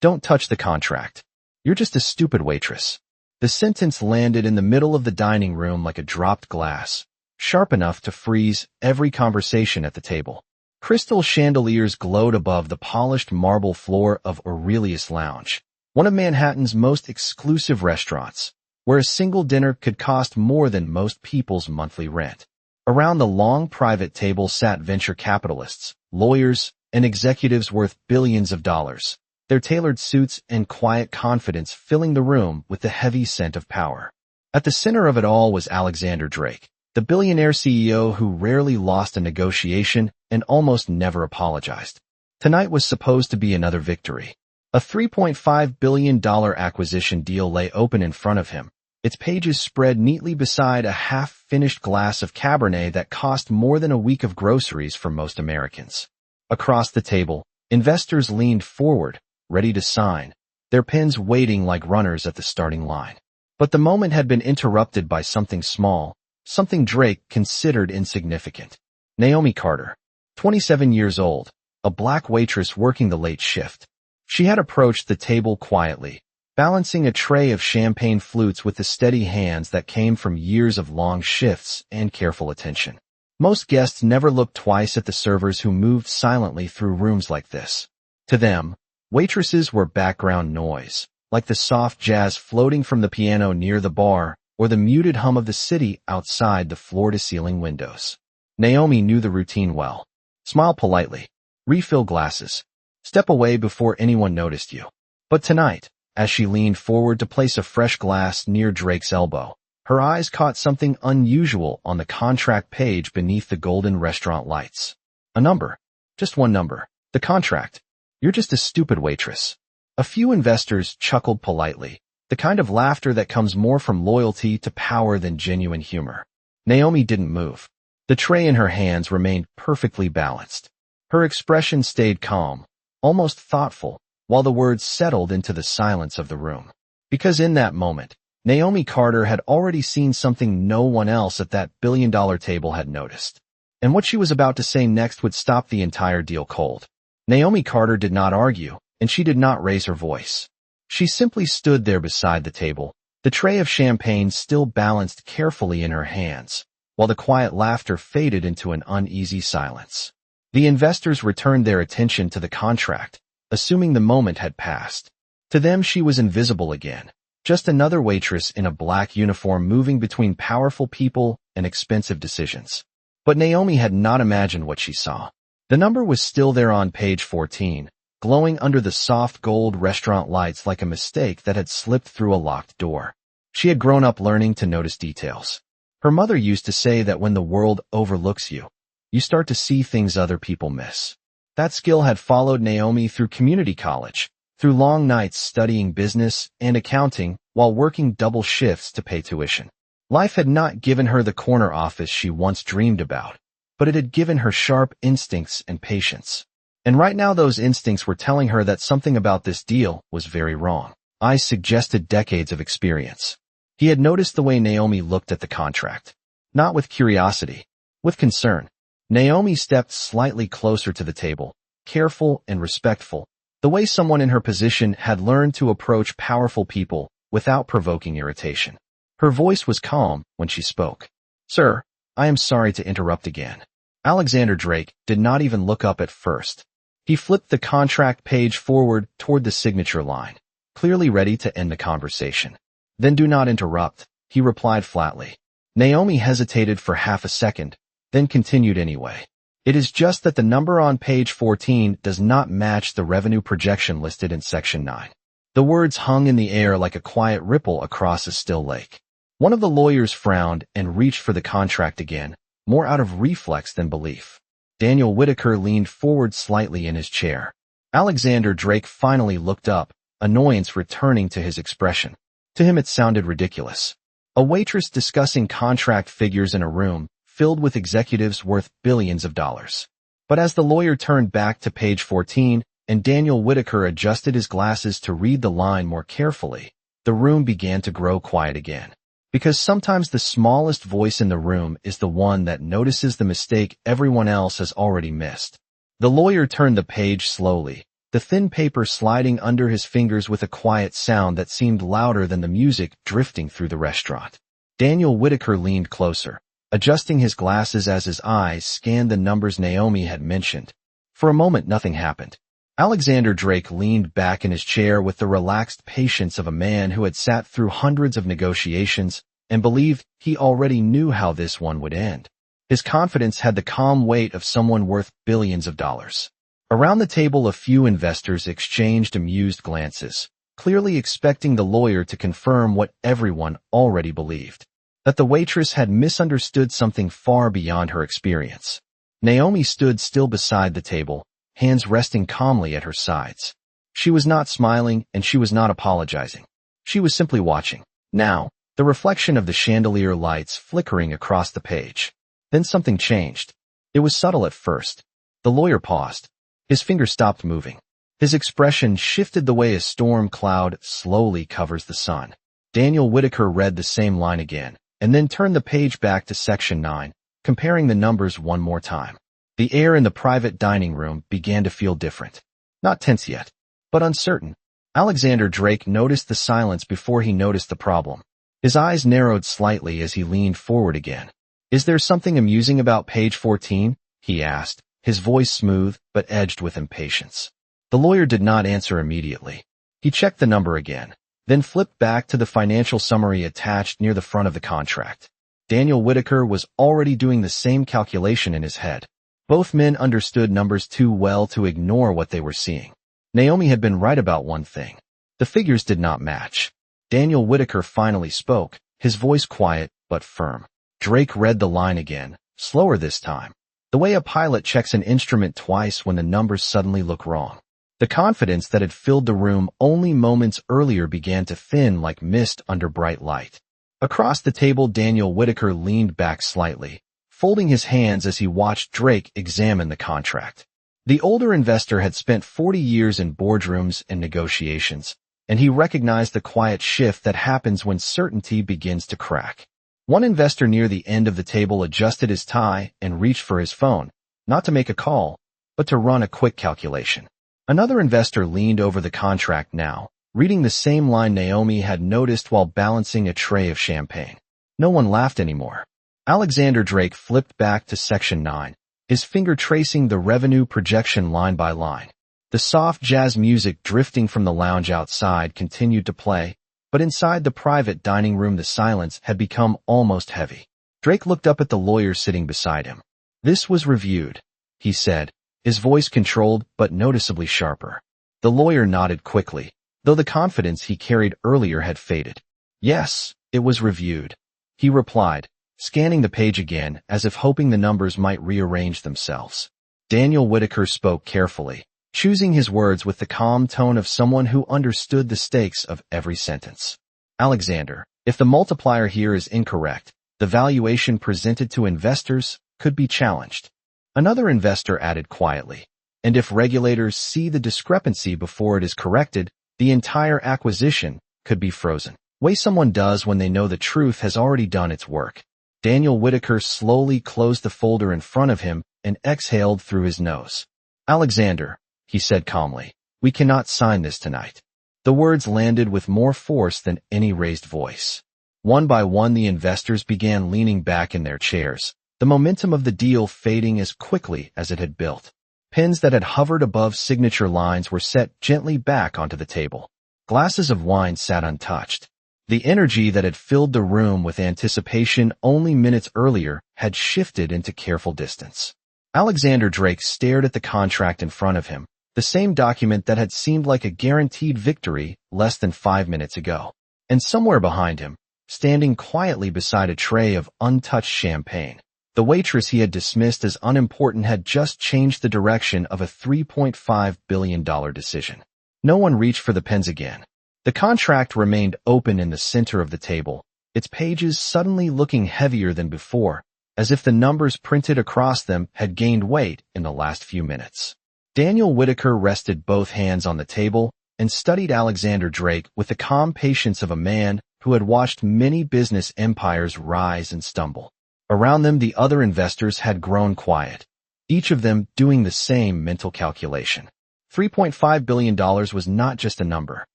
Don't touch the contract. You're just a stupid waitress. The sentence landed in the middle of the dining room like a dropped glass, sharp enough to freeze every conversation at the table. Crystal chandeliers glowed above the polished marble floor of Aurelius Lounge, one of Manhattan's most exclusive restaurants, where a single dinner could cost more than most people's monthly rent. Around the long private table sat venture capitalists, lawyers, and executives worth billions of dollars, their tailored suits and quiet confidence filling the room with the heavy scent of power. At the center of it all was Alexander Drake, the billionaire CEO who rarely lost a negotiation and almost never apologized. Tonight was supposed to be another victory. A $3.5 billion acquisition deal lay open in front of him, its pages spread neatly beside a half-finished glass of Cabernet that cost more than a week of groceries for most Americans. Across the table, investors leaned forward, ready to sign, their pens waiting like runners at the starting line. But the moment had been interrupted by something small, something Drake considered insignificant. Naomi Carter, 27 years old, a black waitress working the late shift. She had approached the table quietly, balancing a tray of champagne flutes with the steady hands that came from years of long shifts and careful attention. Most guests never looked twice at the servers who moved silently through rooms like this. To them, waitresses were background noise, like the soft jazz floating from the piano near the bar or the muted hum of the city outside the floor-to-ceiling windows. Naomi knew the routine well. Smile politely. Refill glasses. Step away before anyone noticed you. But tonight, as she leaned forward to place a fresh glass near Drake's elbow, her eyes caught something unusual on the contract page beneath the golden restaurant lights. A number. Just one number. The contract. You're just a stupid waitress. A few investors chuckled politely, the kind of laughter that comes more from loyalty to power than genuine humor. Naomi didn't move. The tray in her hands remained perfectly balanced. Her expression stayed calm, almost thoughtful, while the words settled into the silence of the room. Because in that moment, Naomi Carter had already seen something no one else at that billion-dollar table had noticed. And what she was about to say next would stop the entire deal cold. Naomi Carter did not argue, and she did not raise her voice. She simply stood there beside the table, the tray of champagne still balanced carefully in her hands, while the quiet laughter faded into an uneasy silence. The investors returned their attention to the contract, assuming the moment had passed. To them she was invisible again, just another waitress in a black uniform moving between powerful people and expensive decisions. But Naomi had not imagined what she saw. The number was still there on page 14, glowing under the soft gold restaurant lights like a mistake that had slipped through a locked door. She had grown up learning to notice details. Her mother used to say that when the world overlooks you, you start to see things other people miss. That skill had followed Naomi through community college, through long nights studying business and accounting while working double shifts to pay tuition. Life had not given her the corner office she once dreamed about, but it had given her sharp instincts and patience. And right now those instincts were telling her that something about this deal was very wrong. I suggested decades of experience. He had noticed the way Naomi looked at the contract. Not with curiosity, with concern. Naomi stepped slightly closer to the table, careful and respectful, the way someone in her position had learned to approach powerful people without provoking irritation. Her voice was calm when she spoke. Sir, I am sorry to interrupt again. Alexander Drake did not even look up at first. He flipped the contract page forward toward the signature line, clearly ready to end the conversation. Then do not interrupt, he replied flatly. Naomi hesitated for half a second, then continued anyway. It is just that the number on page 14 does not match the revenue projection listed in section 9. The words hung in the air like a quiet ripple across a still lake. One of the lawyers frowned and reached for the contract again, more out of reflex than belief. Daniel Whitaker leaned forward slightly in his chair. Alexander Drake finally looked up, annoyance returning to his expression. To him it sounded ridiculous. A waitress discussing contract figures in a room filled with executives worth billions of dollars. But as the lawyer turned back to page 14 and Daniel Whitaker adjusted his glasses to read the line more carefully, the room began to grow quiet again. Because sometimes the smallest voice in the room is the one that notices the mistake everyone else has already missed. The lawyer turned the page slowly, the thin paper sliding under his fingers with a quiet sound that seemed louder than the music drifting through the restaurant. Daniel Whitaker leaned closer, adjusting his glasses as his eyes scanned the numbers Naomi had mentioned. For a moment nothing happened. Alexander Drake leaned back in his chair with the relaxed patience of a man who had sat through hundreds of negotiations and believed he already knew how this one would end. His confidence had the calm weight of someone worth billions of dollars. Around the table, a few investors exchanged amused glances, clearly expecting the lawyer to confirm what everyone already believed, that the waitress had misunderstood something far beyond her experience. Naomi stood still beside the table, hands resting calmly at her sides. She was not smiling and she was not apologizing. She was simply watching. Now, the reflection of the chandelier lights flickering across the page. Then something changed. It was subtle at first. The lawyer paused. His fingers stopped moving. His expression shifted the way a storm cloud slowly covers the sun. Daniel Whitaker read the same line again, and then turned the page back to section 9, comparing the numbers one more time. The air in the private dining room began to feel different. Not tense yet, but uncertain. Alexander Drake noticed the silence before he noticed the problem. His eyes narrowed slightly as he leaned forward again. "Is there something amusing about page 14? He asked, his voice smooth but edged with impatience. The lawyer did not answer immediately. He checked the number again, then flipped back to the financial summary attached near the front of the contract. Daniel Whitaker was already doing the same calculation in his head. Both men understood numbers too well to ignore what they were seeing. Naomi had been right about one thing. The figures did not match. Daniel Whitaker finally spoke, his voice quiet but firm. Drake read the line again, slower this time. The way a pilot checks an instrument twice when the numbers suddenly look wrong. The confidence that had filled the room only moments earlier began to thin like mist under bright light. Across the table, Daniel Whitaker leaned back slightly, folding his hands as he watched Drake examine the contract. The older investor had spent 40 years in boardrooms and negotiations, and he recognized the quiet shift that happens when certainty begins to crack. One investor near the end of the table adjusted his tie and reached for his phone, not to make a call, but to run a quick calculation. Another investor leaned over the contract now, reading the same line Naomi had noticed while balancing a tray of champagne. No one laughed anymore. Alexander Drake flipped back to section 9, his finger tracing the revenue projection line by line. The soft jazz music drifting from the lounge outside continued to play, but inside the private dining room the silence had become almost heavy. Drake looked up at the lawyer sitting beside him. "This was reviewed," he said, his voice controlled but noticeably sharper. The lawyer nodded quickly, though the confidence he carried earlier had faded. "Yes, it was reviewed," he replied, scanning the page again as if hoping the numbers might rearrange themselves. Daniel Whitaker spoke carefully, choosing his words with the calm tone of someone who understood the stakes of every sentence. "Alexander, if the multiplier here is incorrect, the valuation presented to investors could be challenged." Another investor added quietly, "And if regulators see the discrepancy before it is corrected, the entire acquisition could be frozen. Way someone does when they know the truth has already done its work." Daniel Whitaker slowly closed the folder in front of him and exhaled through his nose. "Alexander," he said calmly, "we cannot sign this tonight." The words landed with more force than any raised voice. One by one the investors began leaning back in their chairs, the momentum of the deal fading as quickly as it had built. Pens that had hovered above signature lines were set gently back onto the table. Glasses of wine sat untouched. The energy that had filled the room with anticipation only minutes earlier had shifted into careful distance. Alexander Drake stared at the contract in front of him, the same document that had seemed like a guaranteed victory less than 5 minutes ago. And somewhere behind him, standing quietly beside a tray of untouched champagne, the waitress he had dismissed as unimportant had just changed the direction of a $3.5 billion decision. No one reached for the pens again. The contract remained open in the center of the table, its pages suddenly looking heavier than before, as if the numbers printed across them had gained weight in the last few minutes. Daniel Whitaker rested both hands on the table and studied Alexander Drake with the calm patience of a man who had watched many business empires rise and stumble. Around them the other investors had grown quiet, each of them doing the same mental calculation. $3.5 billion was not just a number.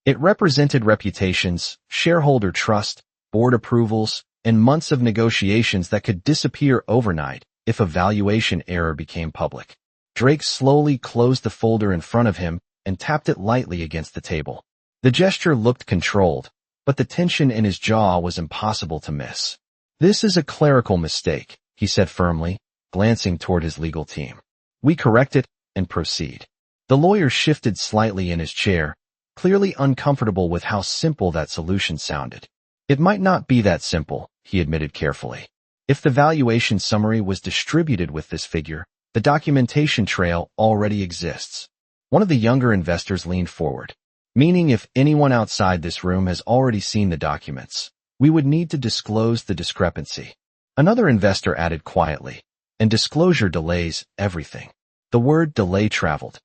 It represented reputations, shareholder trust, board approvals, and months of negotiations that could disappear overnight if a valuation error became public. Drake slowly closed the folder in front of him and tapped it lightly against the table. The gesture looked controlled, but the tension in his jaw was impossible to miss. "This is a clerical mistake," he said firmly, glancing toward his legal team. "We correct it and proceed." The lawyer shifted slightly in his chair, clearly uncomfortable with how simple that solution sounded. "It might not be that simple," he admitted carefully. "If the valuation summary was distributed with this figure, the documentation trail already exists." One of the younger investors leaned forward. "Meaning if anyone outside this room has already seen the documents, we would need to disclose the discrepancy." Another investor added quietly, "And disclosure delays everything." The word delay traveled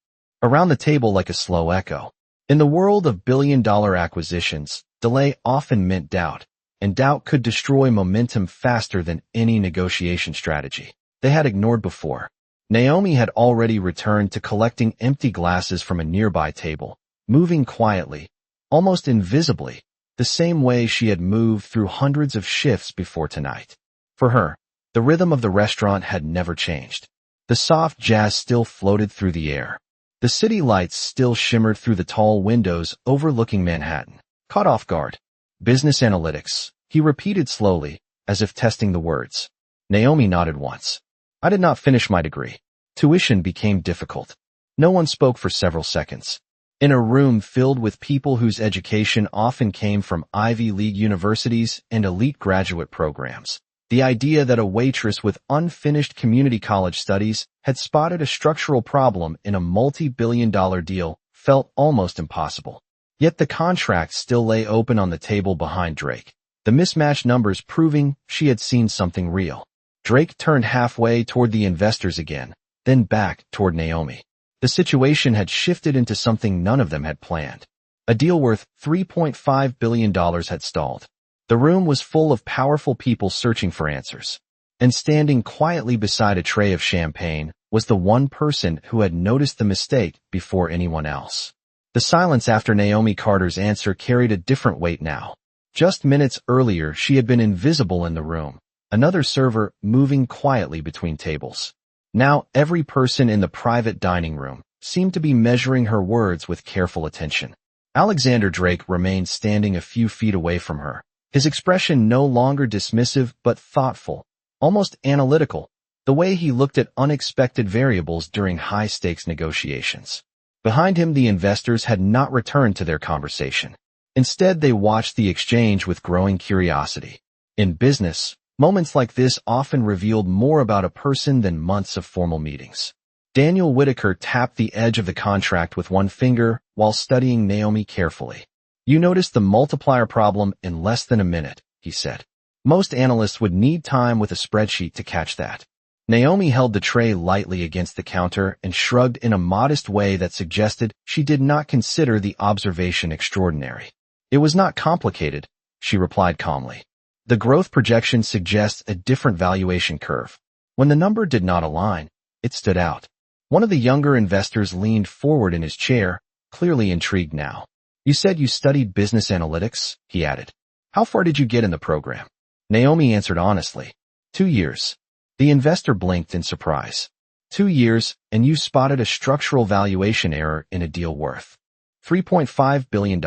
around the table like a slow echo. In the world of billion-dollar acquisitions, delay often meant doubt, and doubt could destroy momentum faster than any negotiation strategy they had ignored before. Naomi had already returned to collecting empty glasses from a nearby table, moving quietly, almost invisibly, the same way she had moved through hundreds of shifts before tonight. For her, the rhythm of the restaurant had never changed. The soft jazz still floated through the air. The city lights still shimmered through the tall windows overlooking Manhattan. Caught off guard. "Business analytics," he repeated slowly, as if testing the words. Naomi nodded once. "I did not finish my degree." Tuition became difficult. No one spoke for several seconds. In a room filled with people whose education often came from Ivy League universities and elite graduate programs, the idea that a waitress with unfinished community college studies had spotted a structural problem in a multi-billion-dollar deal felt almost impossible. Yet the contract still lay open on the table behind Drake, the mismatched numbers proving she had seen something real. Drake turned halfway toward the investors again, then back toward Naomi. The situation had shifted into something none of them had planned. A deal worth $3.5 billion had stalled. The room was full of powerful people searching for answers. And standing quietly beside a tray of champagne was the one person who had noticed the mistake before anyone else. The silence after Naomi Carter's answer carried a different weight now. Just minutes earlier, she had been invisible in the room, another server moving quietly between tables. Now every person in the private dining room seemed to be measuring her words with careful attention. Alexander Drake remained standing a few feet away from her, his expression no longer dismissive but thoughtful, almost analytical, the way he looked at unexpected variables during high-stakes negotiations. Behind him, the investors had not returned to their conversation. Instead, they watched the exchange with growing curiosity. In business, moments like this often revealed more about a person than months of formal meetings. Daniel Whitaker tapped the edge of the contract with one finger while studying Naomi carefully. "You noticed the multiplier problem in less than a minute," he said. "Most analysts would need time with a spreadsheet to catch that." Naomi held the tray lightly against the counter and shrugged in a modest way that suggested she did not consider the observation extraordinary. "It was not complicated," she replied calmly. "The growth projection suggests a different valuation curve. When the number did not align, it stood out." One of the younger investors leaned forward in his chair, clearly intrigued now. "You said you studied business analytics," he added. "How far did you get in the program?" Naomi answered honestly. 2 years. The investor blinked in surprise. 2 years, and you spotted a structural valuation error in a deal worth $3.5 billion.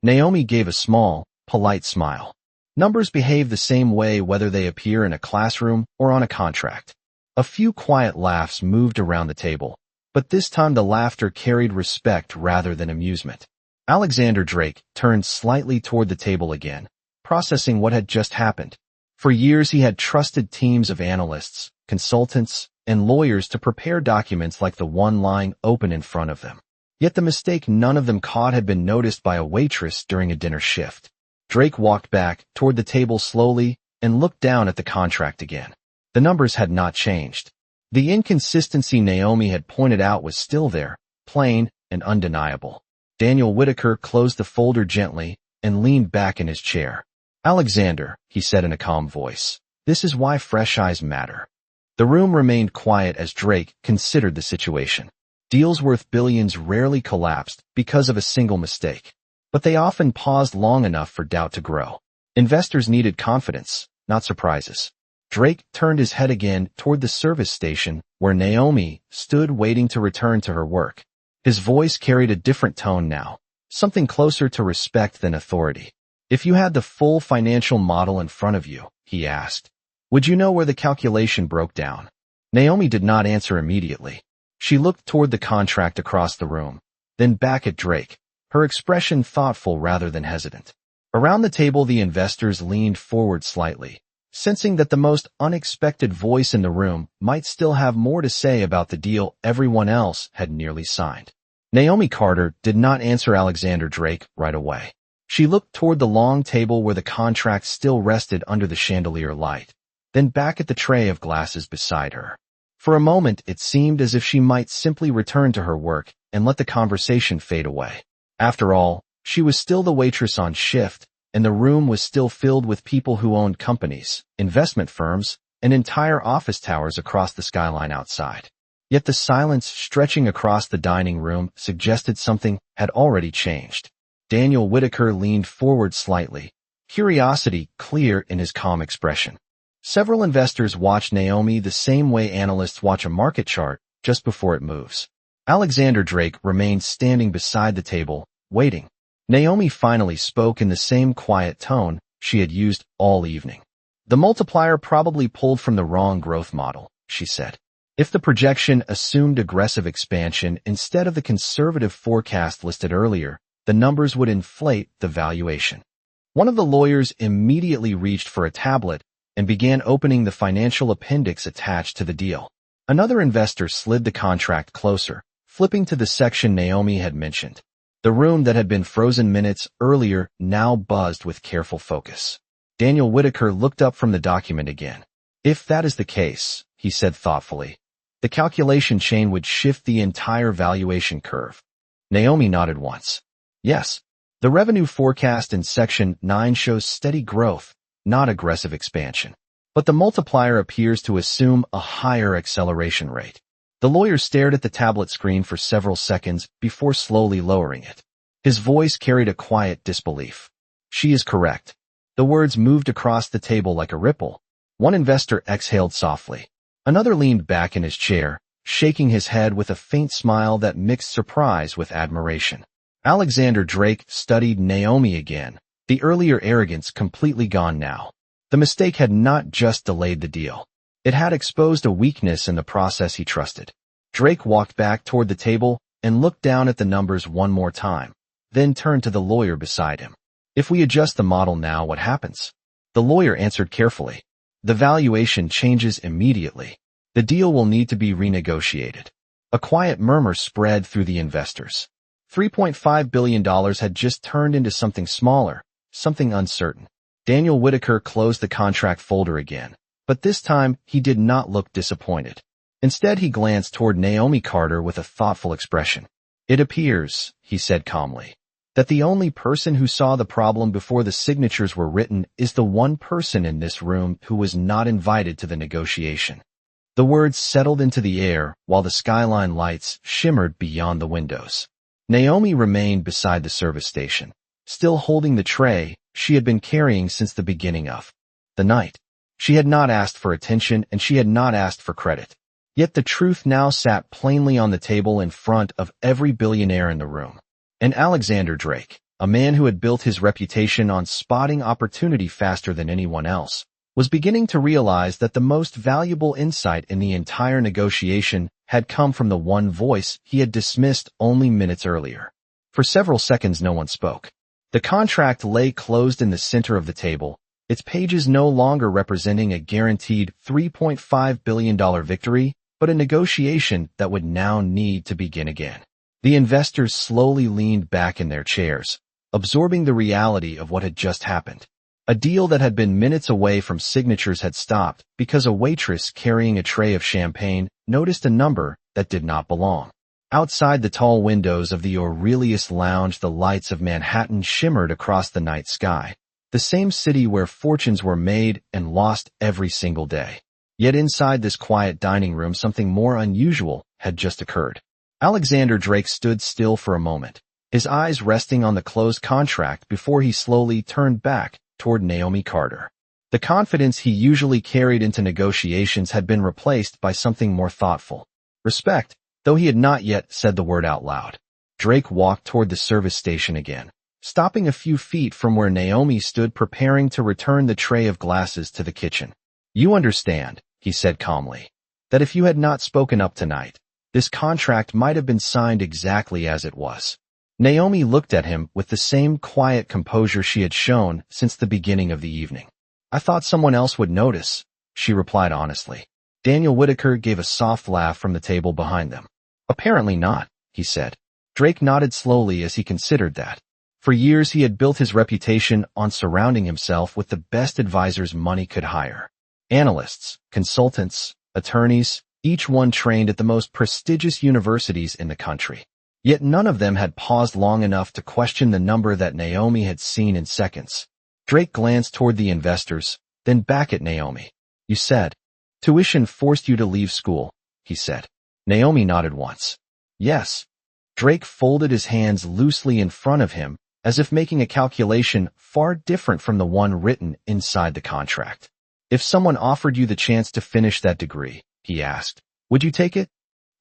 Naomi gave a small, polite smile. Numbers behave the same way whether they appear in a classroom or on a contract. A few quiet laughs moved around the table, but this time the laughter carried respect rather than amusement. Alexander Drake turned slightly toward the table again, processing what had just happened. For years he had trusted teams of analysts, consultants, and lawyers to prepare documents like the one lying open in front of them. Yet the mistake none of them caught had been noticed by a waitress during a dinner shift. Drake walked back toward the table slowly and looked down at the contract again. The numbers had not changed. The inconsistency Naomi had pointed out was still there, plain and undeniable. Daniel Whitaker closed the folder gently and leaned back in his chair. "Alexander," he said in a calm voice, "this is why fresh eyes matter." The room remained quiet as Drake considered the situation. Deals worth billions rarely collapsed because of a single mistake, but they often paused long enough for doubt to grow. Investors needed confidence, not surprises. Drake turned his head again toward the service station where Naomi stood waiting to return to her work. His voice carried a different tone now, something closer to respect than authority. If you had the full financial model in front of you, he asked, would you know where the calculation broke down? Naomi did not answer immediately. She looked toward the contract across the room, then back at Drake, her expression thoughtful rather than hesitant. Around the table the investors leaned forward slightly, sensing that the most unexpected voice in the room might still have more to say about the deal everyone else had nearly signed. Naomi Carter did not answer Alexander Drake right away. She looked toward the long table where the contract still rested under the chandelier light, then back at the tray of glasses beside her. For a moment it seemed as if she might simply return to her work and let the conversation fade away. After all, she was still the waitress on shift, and the room was still filled with people who owned companies, investment firms, and entire office towers across the skyline outside. Yet the silence stretching across the dining room suggested something had already changed. Daniel Whitaker leaned forward slightly, curiosity clear in his calm expression. Several investors watched Naomi the same way analysts watch a market chart just before it moves. Alexander Drake remained standing beside the table, waiting. Naomi finally spoke in the same quiet tone she had used all evening. The multiplier probably pulled from the wrong growth model, she said. If the projection assumed aggressive expansion instead of the conservative forecast listed earlier, the numbers would inflate the valuation. One of the lawyers immediately reached for a tablet and began opening the financial appendix attached to the deal. Another investor slid the contract closer, flipping to the section Naomi had mentioned. The room that had been frozen minutes earlier now buzzed with careful focus. Daniel Whitaker looked up from the document again. If that is the case, he said thoughtfully, the calculation chain would shift the entire valuation curve. Naomi nodded once. Yes, the revenue forecast in Section 9 shows steady growth, not aggressive expansion. But the multiplier appears to assume a higher acceleration rate. The lawyer stared at the tablet screen for several seconds before slowly lowering it. His voice carried a quiet disbelief. She is correct. The words moved across the table like a ripple. One investor exhaled softly. Another leaned back in his chair, shaking his head with a faint smile that mixed surprise with admiration. Alexander Drake studied Naomi again, the earlier arrogance completely gone now. The mistake had not just delayed the deal. It had exposed a weakness in the process he trusted. Drake walked back toward the table and looked down at the numbers one more time, then turned to the lawyer beside him. If we adjust the model now, what happens? The lawyer answered carefully. The valuation changes immediately. The deal will need to be renegotiated. A quiet murmur spread through the investors. $3.5 billion had just turned into something smaller, something uncertain. Daniel Whitaker closed the contract folder again, but this time he did not look disappointed. Instead, he glanced toward Naomi Carter with a thoughtful expression. It appears, he said calmly, that the only person who saw the problem before the signatures were written is the one person in this room who was not invited to the negotiation. The words settled into the air while the skyline lights shimmered beyond the windows. Naomi remained beside the service station, still holding the tray she had been carrying since the beginning of the night. She had not asked for attention and she had not asked for credit. Yet the truth now sat plainly on the table in front of every billionaire in the room. And Alexander Drake, a man who had built his reputation on spotting opportunity faster than anyone else, was beginning to realize that the most valuable insight in the entire negotiation had come from the one voice he had dismissed only minutes earlier. For several seconds no one spoke. The contract lay closed in the center of the table, its pages no longer representing a guaranteed $3.5 billion victory, but a negotiation that would now need to begin again. The investors slowly leaned back in their chairs, absorbing the reality of what had just happened. A deal that had been minutes away from signatures had stopped because a waitress carrying a tray of champagne noticed a number that did not belong. Outside the tall windows of the Aurelius Lounge, the lights of Manhattan shimmered across the night sky, the same city where fortunes were made and lost every single day. Yet inside this quiet dining room something more unusual had just occurred. Alexander Drake stood still for a moment, his eyes resting on the closed contract before he slowly turned back toward Naomi Carter. The confidence he usually carried into negotiations had been replaced by something more thoughtful. Respect, though he had not yet said the word out loud. Drake walked toward the service station again, stopping a few feet from where Naomi stood preparing to return the tray of glasses to the kitchen. "You understand," he said calmly, "that if you had not spoken up tonight, this contract might have been signed exactly as it was." Naomi looked at him with the same quiet composure she had shown since the beginning of the evening. "I thought someone else would notice," she replied honestly. Daniel Whitaker gave a soft laugh from the table behind them. "Apparently not," he said. Drake nodded slowly as he considered that. For years he had built his reputation on surrounding himself with the best advisors money could hire. Analysts, consultants, attorneys, each one trained at the most prestigious universities in the country. Yet none of them had paused long enough to question the number that Naomi had seen in seconds. Drake glanced toward the investors, then back at Naomi. "You said, tuition forced you to leave school," he said. Naomi nodded once. "Yes." Drake folded his hands loosely in front of him, as if making a calculation far different from the one written inside the contract. "If someone offered you the chance to finish that degree," he asked, "would you take it?"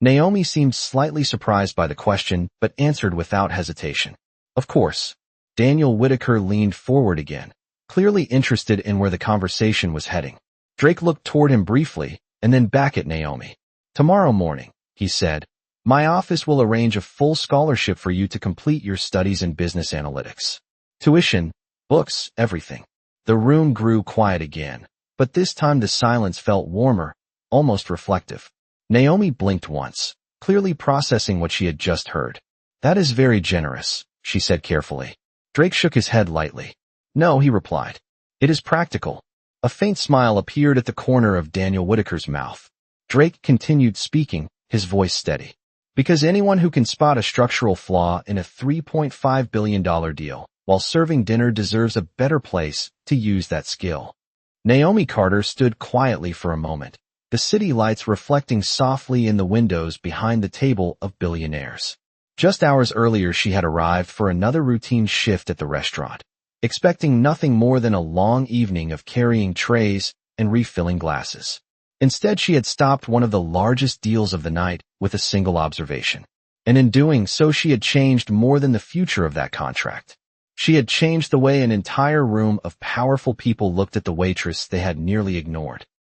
Naomi seemed slightly surprised by the question, but answered without hesitation. "Of course." Daniel Whitaker leaned forward again, clearly interested in where the conversation was heading. Drake looked toward him briefly, and then back at Naomi. "Tomorrow morning," he said, "my office will arrange a full scholarship for you to complete your studies in business analytics. Tuition, books, everything." The room grew quiet again, but this time the silence felt warmer, almost reflective. Naomi blinked once, clearly processing what she had just heard. "That is very generous," she said carefully. Drake shook his head lightly. "No," he replied. "It is practical." A faint smile appeared at the corner of Daniel Whitaker's mouth. Drake continued speaking, his voice steady. "Because anyone who can spot a structural flaw in a $3.5 billion deal while serving dinner deserves a better place to use that skill." Naomi Carter stood quietly for a moment, the city lights reflecting softly in the windows behind the table of billionaires. Just hours earlier she had arrived for another routine shift at the restaurant, expecting nothing more than a long evening of carrying trays and refilling glasses. Instead, she had stopped one of the largest deals of the night with a single observation. And in doing so, she had changed more than the future of that contract. She had changed the way an entire room of powerful people looked at the waitress they had nearly ignored.